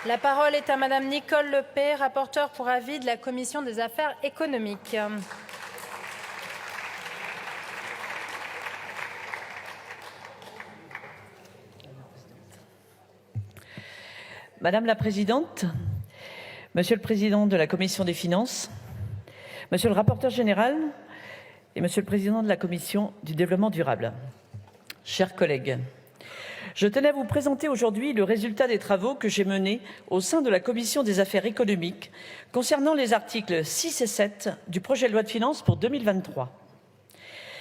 La parole est à Madame Nicole Lepay, rapporteure pour avis de la Commission des affaires économiques. Madame la Présidente, Monsieur le Président de la Commission des finances, Monsieur le rapporteur général et Monsieur le Président de la Commission du développement durable, chers collègues, je tenais à vous présenter aujourd'hui le résultat des travaux que j'ai menés au sein de la Commission des affaires économiques concernant les articles 6 et 7 du projet de loi de finances pour 2023.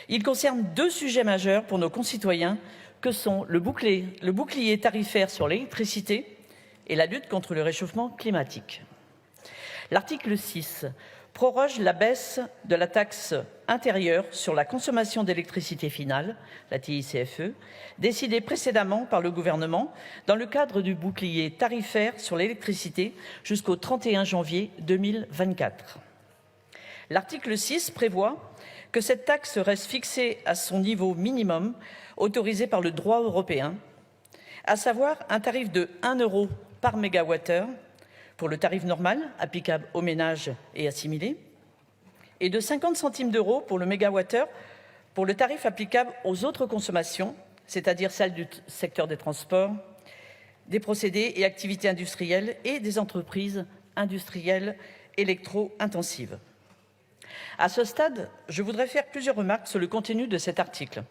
Ils concernent deux sujets majeurs pour nos concitoyens que sont le bouclier tarifaire sur l'électricité et la lutte contre le réchauffement climatique. L'article 6 proroge la baisse de la taxe intérieure sur la consommation d'électricité finale, la TICFE, décidée précédemment par le gouvernement dans le cadre du bouclier tarifaire sur l'électricité jusqu'au 31 janvier 2024. L'article 6 prévoit que cette taxe reste fixée à son niveau minimum autorisé par le droit européen, à savoir un tarif de 1 € par mégawattheure pour le tarif normal applicable aux ménages et assimilés, et de 50 centimes d'euros pour le mégawattheure pour le tarif applicable aux autres consommations, c'est-à-dire celles du secteur des transports, des procédés et activités industrielles et des entreprises industrielles électro-intensives. À ce stade, je voudrais faire plusieurs remarques sur le contenu de cet article.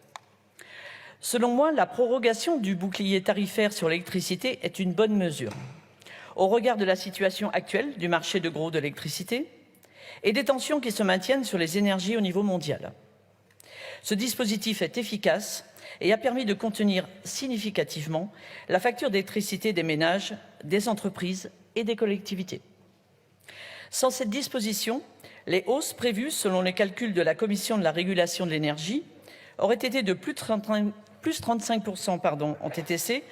Selon moi, la prorogation du bouclier tarifaire sur l'électricité est une bonne mesure, au regard de la situation actuelle du marché de gros de l'électricité et des tensions qui se maintiennent sur les énergies au niveau mondial. Ce dispositif est efficace et a permis de contenir significativement la facture d'électricité des ménages, des entreprises et des collectivités. Sans cette disposition, les hausses prévues selon les calculs de la Commission de la régulation de l'énergie auraient été de plus 35% en TTC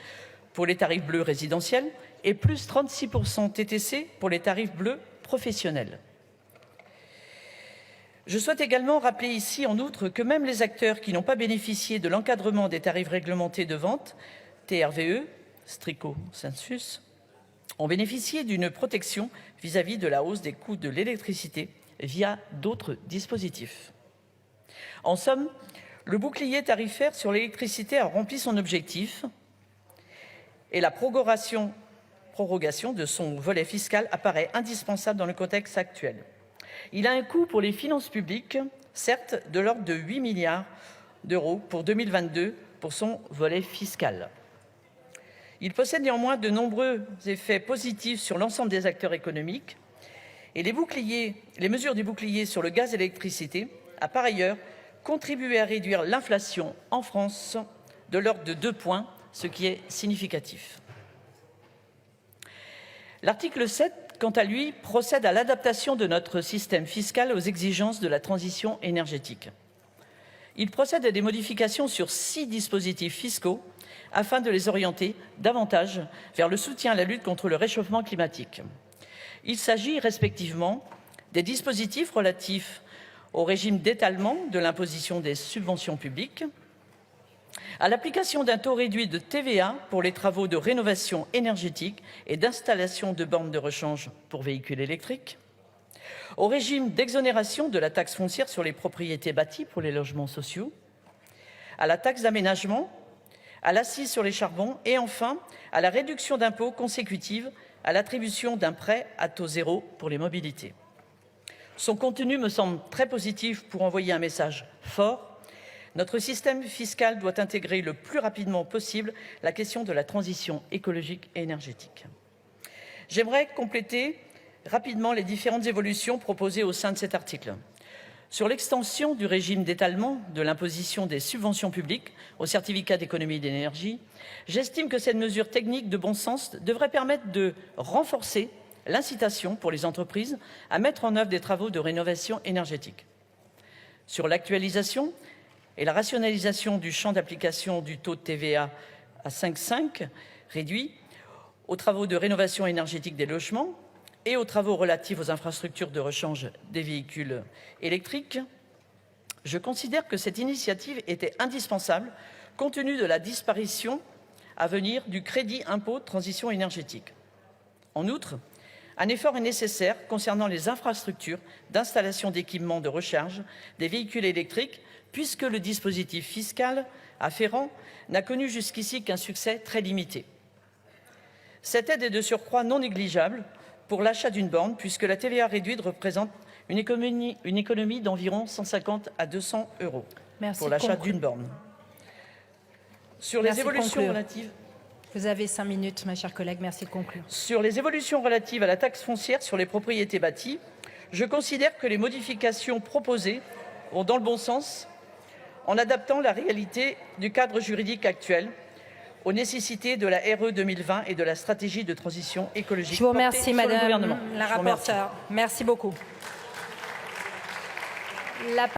pour les tarifs bleus résidentiels et plus 36% TTC pour les tarifs bleus professionnels. Je souhaite également rappeler ici, en outre, que même les acteurs qui n'ont pas bénéficié de l'encadrement des tarifs réglementés de vente, TRVE, stricto sensus, ont bénéficié d'une protection vis-à-vis de la hausse des coûts de l'électricité via d'autres dispositifs. En somme, le bouclier tarifaire sur l'électricité a rempli son objectif et la prorogation de son volet fiscal apparaît indispensable dans le contexte actuel. Il a un coût pour les finances publiques, certes de l'ordre de 8 milliards d'euros pour 2022 pour son volet fiscal. Il possède néanmoins de nombreux effets positifs sur l'ensemble des acteurs économiques et les mesures du bouclier sur le gaz et l'électricité a par ailleurs contribué à réduire l'inflation en France de l'ordre de 2 points, ce qui est significatif. L'article 7, quant à lui, procède à l'adaptation de notre système fiscal aux exigences de la transition énergétique. Il procède à des modifications sur 6 dispositifs fiscaux afin de les orienter davantage vers le soutien à la lutte contre le réchauffement climatique. Il s'agit respectivement des dispositifs relatifs au régime d'étalement de l'imposition des subventions publiques, à l'application d'un taux réduit de TVA pour les travaux de rénovation énergétique et d'installation de bornes de rechange pour véhicules électriques, au régime d'exonération de la taxe foncière sur les propriétés bâties pour les logements sociaux, à la taxe d'aménagement, à l'accise sur les charbons et enfin à la réduction d'impôt consécutive à l'attribution d'un prêt à taux zéro pour les mobilités. Son contenu me semble très positif pour envoyer un message fort. Notre système fiscal doit intégrer le plus rapidement possible la question de la transition écologique et énergétique. J'aimerais compléter rapidement les différentes évolutions proposées au sein de cet article. Sur l'extension du régime d'étalement de l'imposition des subventions publiques aux certificats d'économie d'énergie, j'estime que cette mesure technique de bon sens devrait permettre de renforcer l'incitation pour les entreprises à mettre en œuvre des travaux de rénovation énergétique. Sur l'actualisation et la rationalisation du champ d'application du taux de TVA à 5,5 réduit aux travaux de rénovation énergétique des logements et aux travaux relatifs aux infrastructures de rechange des véhicules électriques, je considère que cette initiative était indispensable compte tenu de la disparition à venir du crédit impôt de transition énergétique. En outre, un effort est nécessaire concernant les infrastructures d'installation d'équipements de recharge des véhicules électriques, puisque le dispositif fiscal afférent n'a connu jusqu'ici qu'un succès très limité. Cette aide est de surcroît non négligeable pour l'achat d'une borne, puisque la TVA réduite représente une économie d'environ 150 à 200 € pour l'achat d'une borne. Sur les évolutions relatives... Vous avez 5 minutes, ma chère collègue. Merci de conclure. Sur les évolutions relatives à la taxe foncière sur les propriétés bâties, je considère que les modifications proposées vont dans le bon sens en adaptant la réalité du cadre juridique actuel aux nécessités de la RE 2020 et de la stratégie de transition écologique. Je vous remercie, Madame la rapporteure. Merci beaucoup.